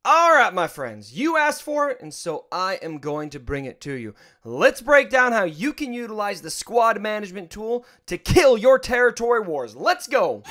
Alright, my friends, you asked for it, and so I am going to bring it to you. Let's break down how you can utilize the squad management tool to kill your territory wars. Let's go!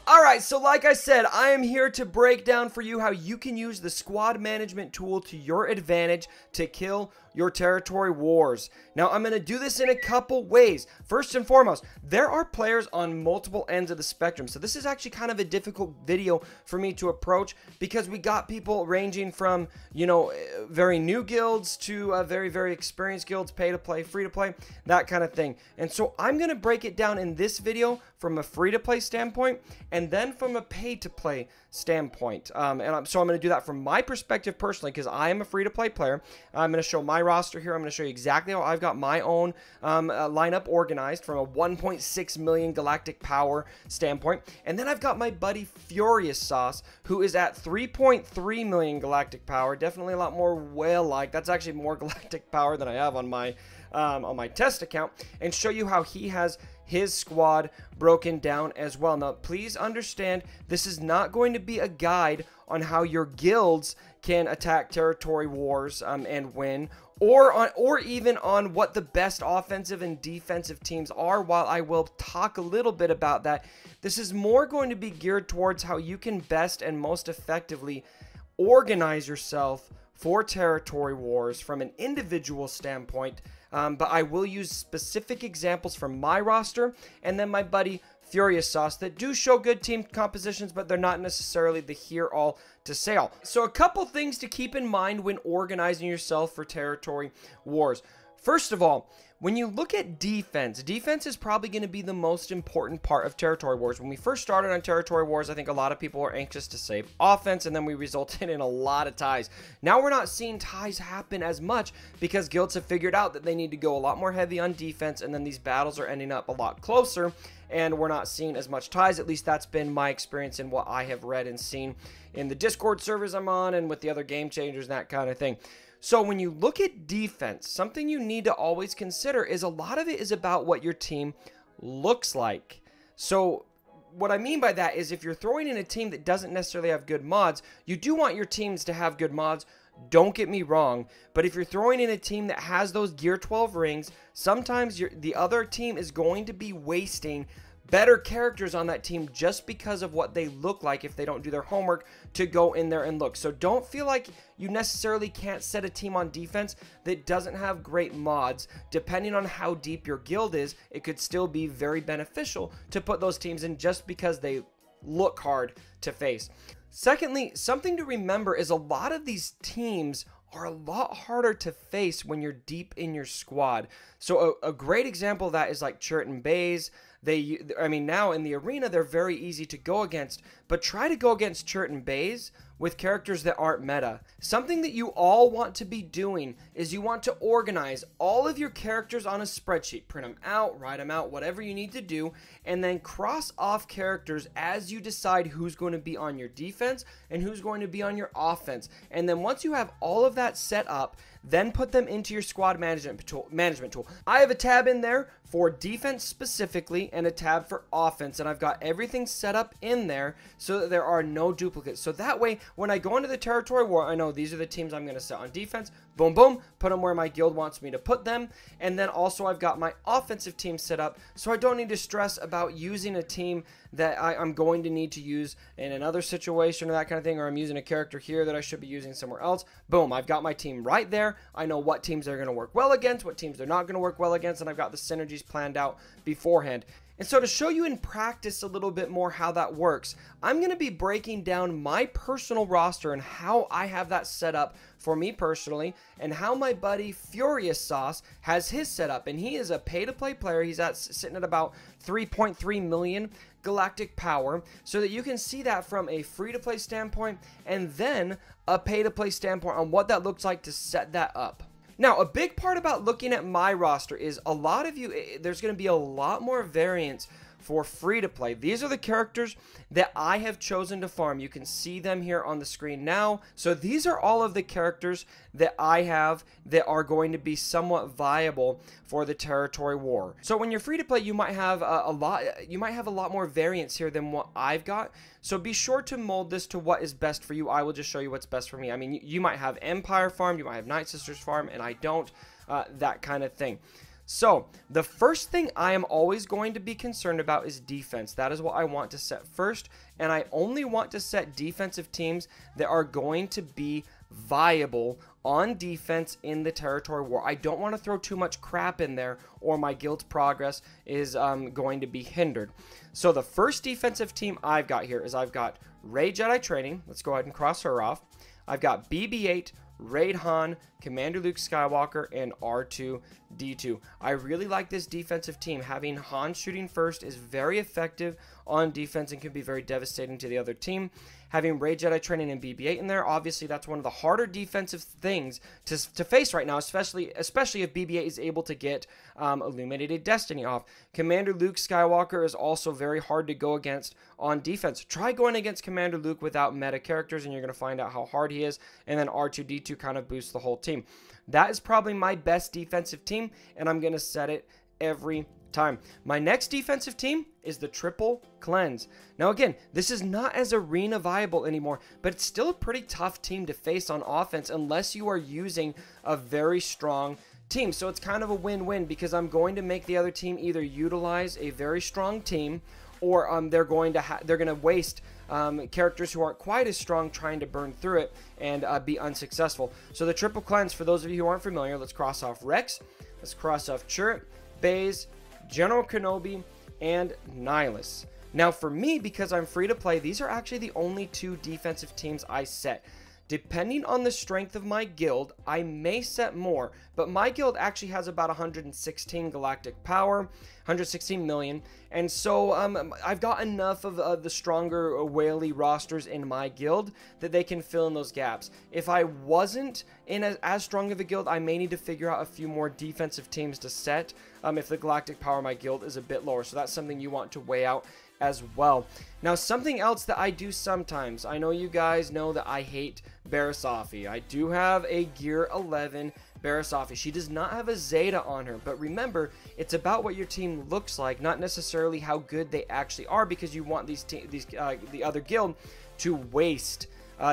Alright, so like I said, I am here to break down for you how you can use the squad management tool to your advantage to kill your territory wars. Now, I'm going to do this in a couple ways. First and foremost, there are players on multiple ends of the spectrum, so this is actually kind of a difficult video for me to approach because we got people ranging from, you know, very new guilds to very, very experienced guilds, pay to play, free to play, that kind of thing. And so I'm going to break it down in this video from a free to play standpoint and then from a pay to play standpoint. So I'm going to do that from my perspective personally because I am a free to play player. I'm going to show my roster here. I'm going to show you exactly how I've got my own lineup organized from a 1.6 million galactic power standpoint. And then I've got my buddy FuriousSauce, who is at 3.3 million galactic power. Definitely a lot more whale-like. That's actually more galactic power than I have on my test account. And show you how he has his squad broken down as well. Now, please understand, this is not going to be a guide on how your guilds can attack territory wars and win, or even on what the best offensive and defensive teams are. While I will talk a little bit about that, this is more going to be geared towards how you can best and most effectively organize yourself for territory wars from an individual standpoint. But I will use specific examples from my roster and then my buddy FuriousSauce that do show good team compositions, but they're not necessarily the here-all to say all. So a couple things to keep in mind when organizing yourself for territory wars. First of all, when you look at defense is probably going to be the most important part of territory wars. When we first started on territory wars, I think a lot of people were anxious to save offense, and then we resulted in a lot of ties. Now we're not seeing ties happen as much because guilds have figured out that they need to go a lot more heavy on defense, and then these battles are ending up a lot closer, and we're not seeing as much ties. At least that's been my experience in what I have read and seen in the Discord servers I'm on and with the other game changers and that kind of thing. So when you look at defense, something you need to always consider is a lot of it is about what your team looks like. So what I mean by that is if you're throwing in a team that doesn't necessarily have good mods, you do want your teams to have good mods. Don't get me wrong, but if you're throwing in a team that has those Gear 12 rings, sometimes the other team is going to be wasting better characters on that team just because of what they look like if they don't do their homework to go in there and look. So don't feel like you necessarily can't set a team on defense that doesn't have great mods. Depending on how deep your guild is, it could still be very beneficial to put those teams in just because they look hard to face. Secondly, something to remember is a lot of these teams are a lot harder to face when you're deep in your squad. So a great example of that is like Churton Bays. Now in the arena, they're very easy to go against, but try to go against Churton Bays with characters that aren't meta. Something that you all want to be doing is you want to organize all of your characters on a spreadsheet, print them out, write them out, whatever you need to do, and then cross off characters as you decide who's going to be on your defense and who's going to be on your offense. And then once you have all of that set up, then put them into your squad management tool. I have a tab in there for defense specifically and a tab for offense, and I've got everything set up in there so that there are no duplicates. So that way, when I go into the territory war, I know these are the teams I'm going to set on defense. Boom, boom, put them where my guild wants me to put them. And then also I've got my offensive team set up, so I don't need to stress about using a team that I'm going to need to use in another situation or that kind of thing, or I'm using a character here that I should be using somewhere else. Boom, I've got my team right there. I know what teams are going to work well against, what teams they're not going to work well against, and I've got the synergies planned out beforehand. And so to show you in practice a little bit more how that works, I'm going to be breaking down my personal roster and how I have that set up for me personally, and how my buddy FuriousSauce has his set up. And he is a pay-to-play player. He's sitting at about 3.3 million galactic power, so that you can see that from a free-to-play standpoint and then a pay-to-play standpoint on what that looks like to set that up. Now, a big part about looking at my roster is a lot of you, there's going to be a lot more variance for free to play. These are the characters that I have chosen to farm. You can see them here on the screen now. So these are all of the characters that I have that are going to be somewhat viable for the territory war. So when you're free to play, you might have a lot more variance here than what I've got. So be sure to mold this to what is best for you. I will just show you what's best for me. I mean, you might have Empire farm, you might have Night Sisters farm, and I don't, that kind of thing. So the first thing I am always going to be concerned about is defense. That is what I want to set first, and I only want to set defensive teams that are going to be viable on defense in the territory war. I don't want to throw too much crap in there or my guild's progress is going to be hindered. So the first defensive team I've got here is I've got Rey Jedi Training. Let's go ahead and cross her off. I've got BB-8, Raid Han, Commander Luke Skywalker, and R2-D2. I really like this defensive team. Having Han shooting first is very effective on defense and can be very devastating to the other team. Having Rey Jedi Training and BB-8 in there, obviously that's one of the harder defensive things to face right now, especially if BB-8 is able to get Illuminated Destiny off. Commander Luke Skywalker is also very hard to go against on defense. Try going against Commander Luke without meta characters and you're going to find out how hard he is, and then R2-D2 kind of boosts the whole team. That is probably my best defensive team, and I'm going to set it every time. My next defensive team is the Triple Cleanse. Now again, this is not as arena viable anymore, but it's still a pretty tough team to face on offense unless you are using a very strong team. So it's kind of a win-win because I'm going to make the other team either utilize a very strong team or they're going to waste characters who aren't quite as strong trying to burn through it and be unsuccessful. So the Triple Cleanse, for those of you who aren't familiar, let's cross off Rex, let's cross off Chirrut, Baze, General Kenobi, and Nihilus. Now for me, because I'm free to play, these are actually the only two defensive teams I set. Depending on the strength of my guild, I may set more, but my guild actually has about 116 galactic power, 116 million, and so I've got enough of the stronger whaley rosters in my guild that they can fill in those gaps. If I wasn't in as strong of a guild, I may need to figure out a few more defensive teams to set if the galactic power of my guild is a bit lower, so that's something you want to weigh out as well. Now, something else that I do sometimes, I know you guys know that I hate Barasafi. I do have a Gear 11 Barasafi. She does not have a Zeta on her, but remember, it's about what your team looks like, not necessarily how good they actually are, because you want the other guild to waste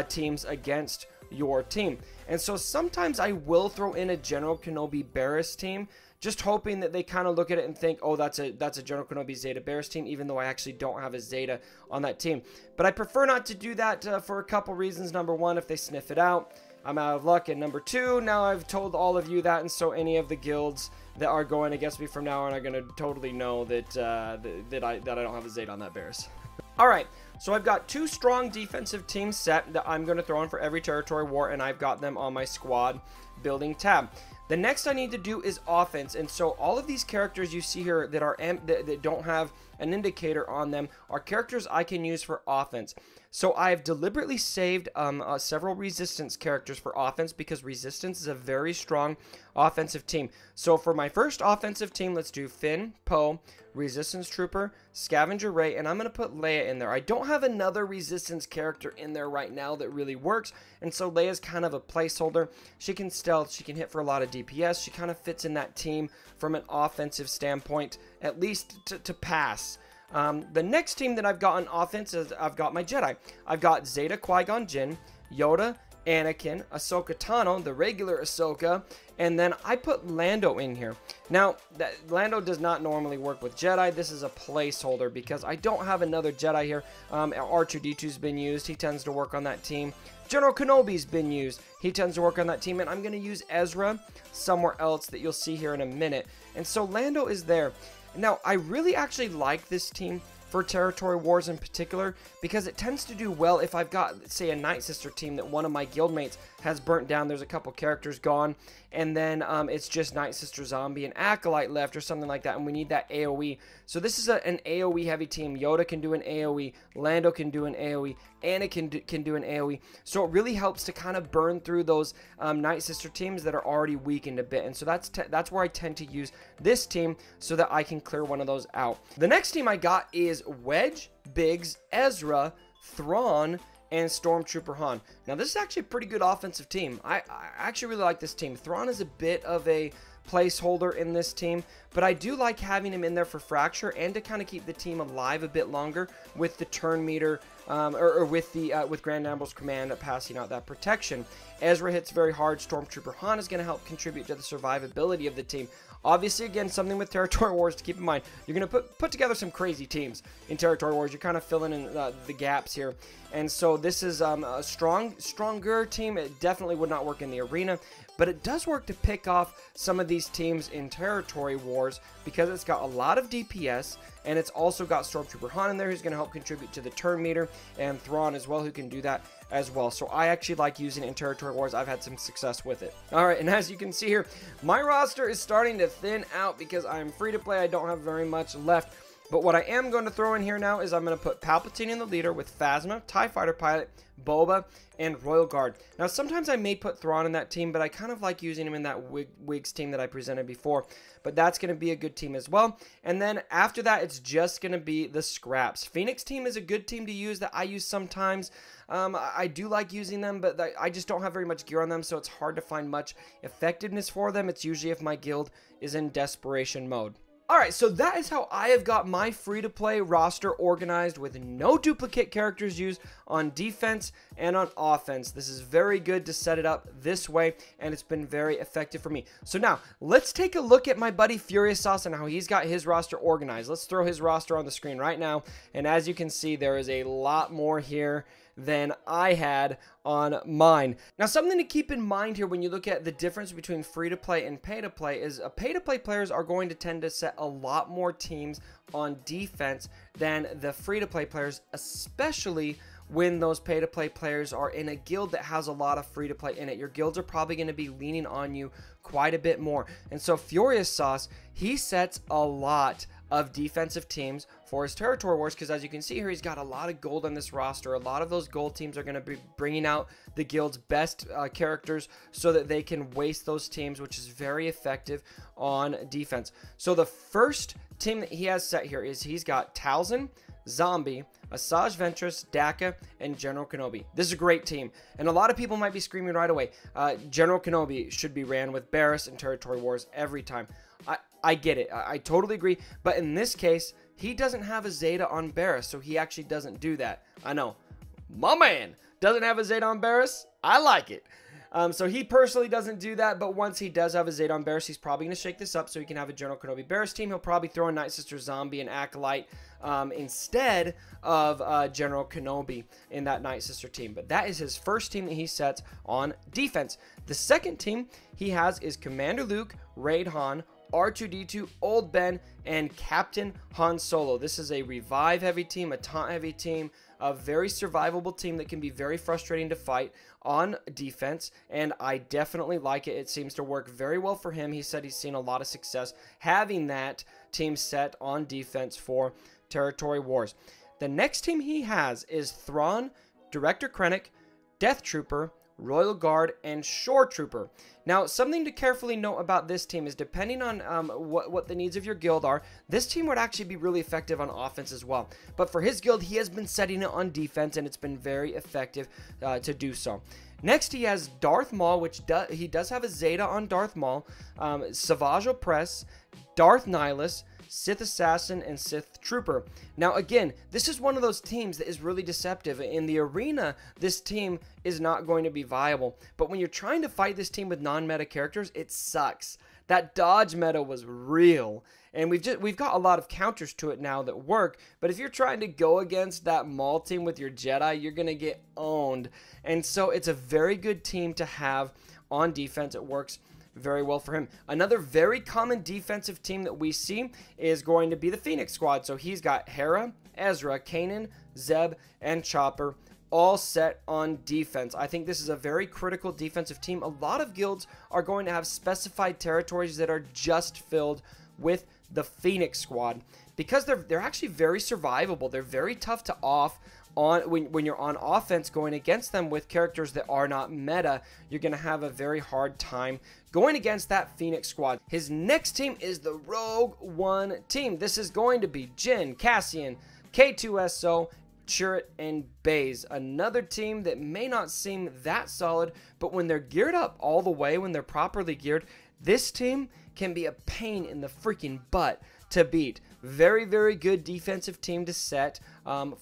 teams against your team. And so sometimes I will throw in a General Kenobi Barris team, just hoping that they kind of look at it and think, oh, that's a General Kenobi Zeta Barris team, even though I actually don't have a Zeta on that team. But I prefer not to do that for a couple reasons. Number one, if they sniff it out, I'm out of luck. And number two, now I've told all of you that, and so any of the guilds that are going against me from now on are going to totally know that that I don't have a Zeta on that Barris. All right, so I've got two strong defensive teams set that I'm going to throw in for every territory war, and I've got them on my squad building tab. The next I need to do is offense, and so all of these characters you see here that don't have an indicator on them are characters I can use for offense. So I've deliberately saved several resistance characters for offense because resistance is a very strong offensive team. So for my first offensive team, let's do Finn, Poe, Resistance Trooper, Scavenger Rey, and I'm going to put Leia in there. I don't have another resistance character in there right now that really works, and so Leia's kind of a placeholder. She can stealth, she can hit for a lot of DPS, she kind of fits in that team from an offensive standpoint, at least to pass. The next team that I've got on offense is I've got my Jedi. I've got Zeta Qui-Gon Jinn, Yoda, Anakin, Ahsoka Tano, the regular Ahsoka, and then I put Lando in here. Now, Lando does not normally work with Jedi. This is a placeholder because I don't have another Jedi here. R2-D2's been used. He tends to work on that team. General Kenobi's been used. He tends to work on that team, and I'm going to use Ezra somewhere else that you'll see here in a minute. And so Lando is there. Now, I really actually like this team for territory wars in particular because it tends to do well if I've got, say, a Night Sister team that one of my guildmates has burnt down. There's a couple characters gone, and then it's just Night Sister Zombie and Acolyte left or something like that, and we need that AoE. So this is an AoE heavy team. Yoda can do an AoE, Lando can do an AoE, Anakin can do an AoE. So it really helps to kind of burn through those Night Sister teams that are already weakened a bit, and so that's where I tend to use this team so that I can clear one of those out. The next team I got is Wedge, Biggs, Ezra, Thrawn, and Stormtrooper Han. Now this is actually a pretty good offensive team. I actually really like this team. Thrawn is a bit of a placeholder in this team, but I do like having him in there for Fracture and to kind of keep the team alive a bit longer with the turn meter with Grand Admiral's command passing out that protection. Ezra hits very hard. Stormtrooper Han is going to help contribute to the survivability of the team. Obviously, again, something with Territory Wars to keep in mind. You're going to put together some crazy teams in Territory Wars. You're kind of filling in the gaps here. And so this is a stronger team. It definitely would not work in the arena, but it does work to pick off some of these teams in Territory Wars because it's got a lot of DPS, and it's also got Stormtrooper Han in there who's going to help contribute to the turn meter, and Thrawn as well, who can do that as well. So I actually like using it in Territory Wars. I've had some success with it. Alright, and as you can see here, my roster is starting to thin out because I'm free to play. I don't have very much left. But what I am going to throw in here now is I'm going to put Palpatine in the leader with Phasma, TIE Fighter Pilot, Boba, and Royal Guard. Now, sometimes I may put Thrawn in that team, but I kind of like using him in that Wigs team that I presented before. But that's going to be a good team as well. And then after that, it's just going to be the scraps. Phoenix team is a good team to use that I use sometimes. I do like using them, but I just don't have very much gear on them, so it's hard to find much effectiveness for them. It's usually if my guild is in desperation mode. Alright, so that is how I have got my free-to-play roster organized with no duplicate characters used on defense and on offense. This is very good to set it up this way, and it's been very effective for me. So now, let's take a look at my buddy FuriousSauce and how he's got his roster organized. Let's throw his roster on the screen right now, and as you can see, there is a lot more here than I had on mine. Now, something to keep in mind here when you look at the difference between free-to-play and pay-to-play is pay-to-play players are going to tend to set a lot more teams on defense than the free-to-play players, especially when those pay-to-play players are in a guild that has a lot of free-to-play in it. Your guilds are probably going to be leaning on you quite a bit more. And so FuriousSauce, he sets a lot of defensive teams for his Territory Wars, because as you can see here, he's got a lot of gold on this roster. A lot of those gold teams are going to be bringing out the guild's best characters so that they can waste those teams, which is very effective on defense. So the first team that he has set here is he's got Talzin, Zombie, Asajj Ventress, Daka, and General Kenobi. This is a great team, and a lot of people might be screaming right away, General Kenobi should be ran with Barriss in Territory Wars every time. I get it. I totally agree. But in this case, he doesn't have a Zeta on Barriss, so he actually doesn't do that. I know. My man doesn't have a Zeta on Barriss. I like it. So he personally doesn't do that, but once he does have a Zeta on Barriss, he's probably going to shake this up so he can have a General Kenobi Barriss team. He'll probably throw a Night Sister Zombie and Acolyte instead of General Kenobi in that Night Sister team. But that is his first team that he sets on defense. The second team he has is Commander Luke, Raid Han, R2-D2, Old Ben, and Captain Han Solo. This is a revive heavy team, a taunt heavy team, a very survivable team that can be very frustrating to fight on defense, and I definitely like it. It seems to work very well for him. He said he's seen a lot of success having that team set on defense for Territory Wars. The next team he has is Thrawn, Director Krennic, Death Trooper, Royal Guard, and Shore Trooper. Now, something to carefully note about this team is depending on what the needs of your guild are, this team would actually be really effective on offense as well. But for his guild, he has been setting it on defense, and it's been very effective to do so. Next, he has Darth Maul, which he does have a Zeta on Darth Maul, Savage Opress, Darth Nihilus, Sith Assassin, and Sith Trooper. Now again, this is one of those teams that is really deceptive. In the arena, this team is not going to be viable, but when you're trying to fight this team with non-meta characters, it sucks. That dodge meta was real, and we've got a lot of counters to it now that work, but if you're trying to go against that Maul team with your Jedi, you're gonna get owned. And so it's a very good team to have on defense. It works very well for him. Another very common defensive team that we see is going to be the Phoenix Squad. So he's got Hera, Ezra, Kanan, Zeb, and Chopper all set on defense. I think this is a very critical defensive team. A lot of guilds are going to have specified territories that are just filled with the Phoenix squad because they're actually very survivable. They're very tough to off on when you're on offense going against them with characters that are not meta. You're going to have a very hard time going against that Phoenix squad. His next team is the Rogue One team. This is going to be Jin, Cassian, K2SO, Chirrut, and Baze. Another team that may not seem that solid, but when they're geared up all the way, when they're properly geared, this team can be a pain in the freaking butt to beat. Very, very good defensive team to set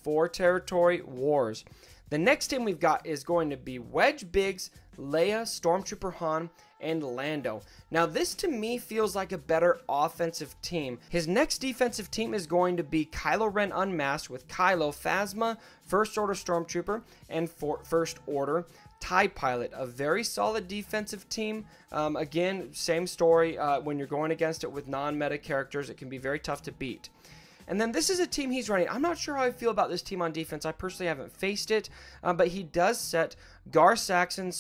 for territory wars. The next team we've got is going to be Wedge Biggs, Leia, Stormtrooper Han, and Lando. Now this to me feels like a better offensive team. His next defensive team is going to be Kylo Ren Unmasked with Kylo, Phasma, First Order Stormtrooper, and First Order TIE Pilot. A very solid defensive team. Again, same story. When you're going against it with non-meta characters, it can be very tough to beat. And then this is a team he's running. I'm not sure how I feel about this team on defense. I personally haven't faced it, but he does set Gar Saxon,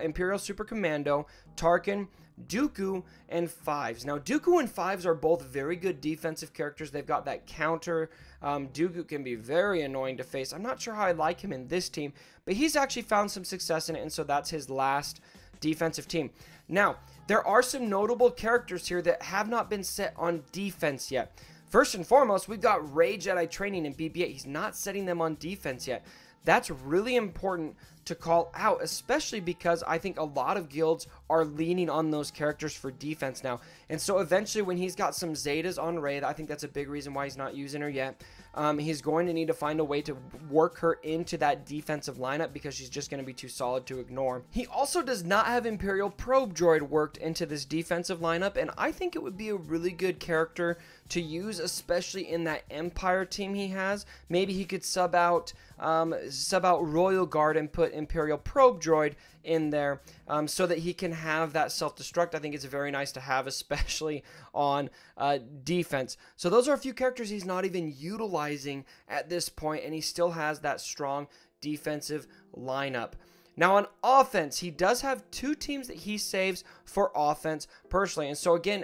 Imperial Super Commando, Tarkin, Dooku, and Fives. Now, Dooku and Fives are both very good defensive characters. They've got that counter. Dooku can be very annoying to face. I'm not sure how I like him in this team, but he's actually found some success in it, and so that's his last defensive team. Now, there are some notable characters here that have not been set on defense yet. First and foremost, we've got Rey Jedi Training in BB-8. He's not setting them on defense yet. That's really important to call out, especially because I think a lot of guilds are leaning on those characters for defense now. And so eventually when he's got some Zetas on Rey, I think that's a big reason why he's not using her yet. He's going to need to find a way to work her into that defensive lineup because she's just going to be too solid to ignore. He also does not have Imperial Probe Droid worked into this defensive lineup, and I think it would be a really good character to use, especially in that Empire team he has. Maybe he could sub out Royal Guard and put Imperial Probe Droid in there so that he can have that self-destruct. I think it's very nice to have, especially on defense. So those are a few characters he's not even utilizing at this point, and he still has that strong defensive lineup. Now on offense, he does have two teams that he saves for offense personally. And so again,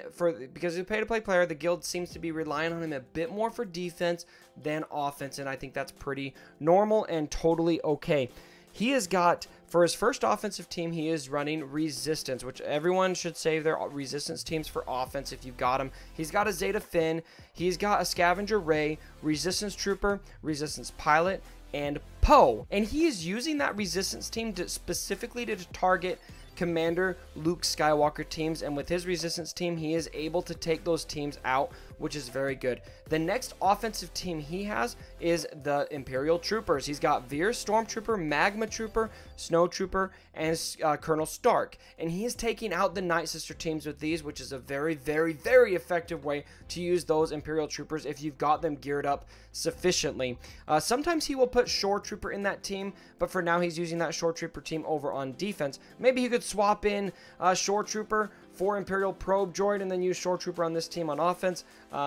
because he's a pay-to-play player, the guild seems to be relying on him a bit more for defense than offense. And I think that's pretty normal and totally okay. He has got, for his first offensive team, he is running Resistance, which everyone should save their Resistance teams for offense if you've got them. He's got a Zeta Finn, he's got a Scavenger Rey, Resistance Trooper, Resistance Pilot, and Poe. And he is using that Resistance team specifically to target Commander Luke Skywalker teams, and with his Resistance team, he is able to take those teams out, which is very good. The next offensive team he has is the Imperial Troopers. He's got Veer Stormtrooper, Magma Trooper, Snow Trooper, and Colonel Stark. And he is taking out the Night Sister teams with these, which is a very, very, very effective way to use those Imperial Troopers if you've got them geared up sufficiently. Sometimes he will put Shore Trooper in that team, but for now he's using that Shore Trooper team over on defense. Maybe he could swap in Shore Trooper for Imperial Probe Droid and then use Shore Trooper on this team on offense,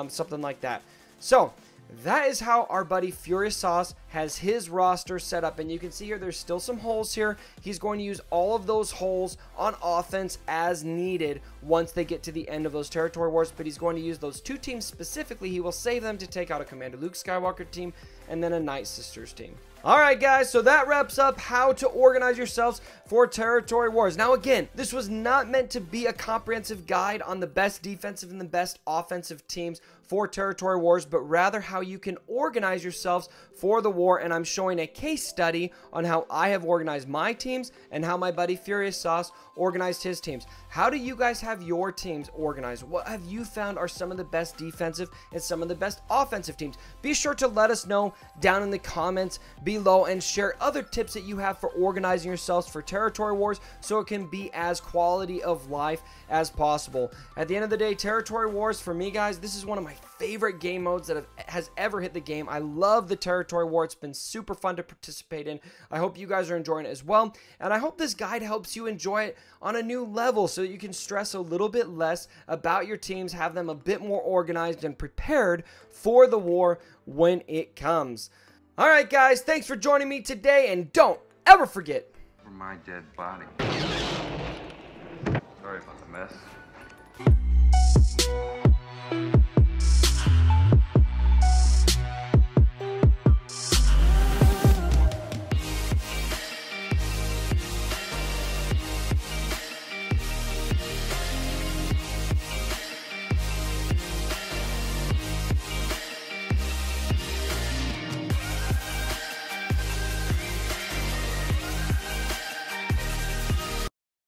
something like that. So that is how our buddy FuriousSauce has his roster set up, and you can see here there's still some holes here. He's going to use all of those holes on offense as needed once they get to the end of those territory wars, but he's going to use those two teams specifically. He will save them to take out a Commander Luke Skywalker team and then a Night Sisters team. Alright guys, so that wraps up how to organize yourselves for territory wars. Now again, this was not meant to be a comprehensive guide on the best defensive and the best offensive teams for territory wars, but rather how you can organize yourselves for the war, and I'm showing a case study on how I have organized my teams and how my buddy FuriousSauce organized his teams. How do you guys have your teams organized? What have you found are some of the best defensive and some of the best offensive teams? Be sure to let us know down in the comments below and share other tips that you have for organizing yourselves for territory wars so it can be as quality of life as possible. At the end of the day, territory wars for me, guys, this is one of my favorite game modes that has ever hit the game. I love the territory war. It's been super fun to participate in. I hope you guys are enjoying it as well, and I hope this guide helps you enjoy it on a new level so that you can stress a little bit less about your teams, have them a bit more organized and prepared for the war when it comes. Alright guys, thanks for joining me today, and don't ever forget For my dead body. Sorry about the mess.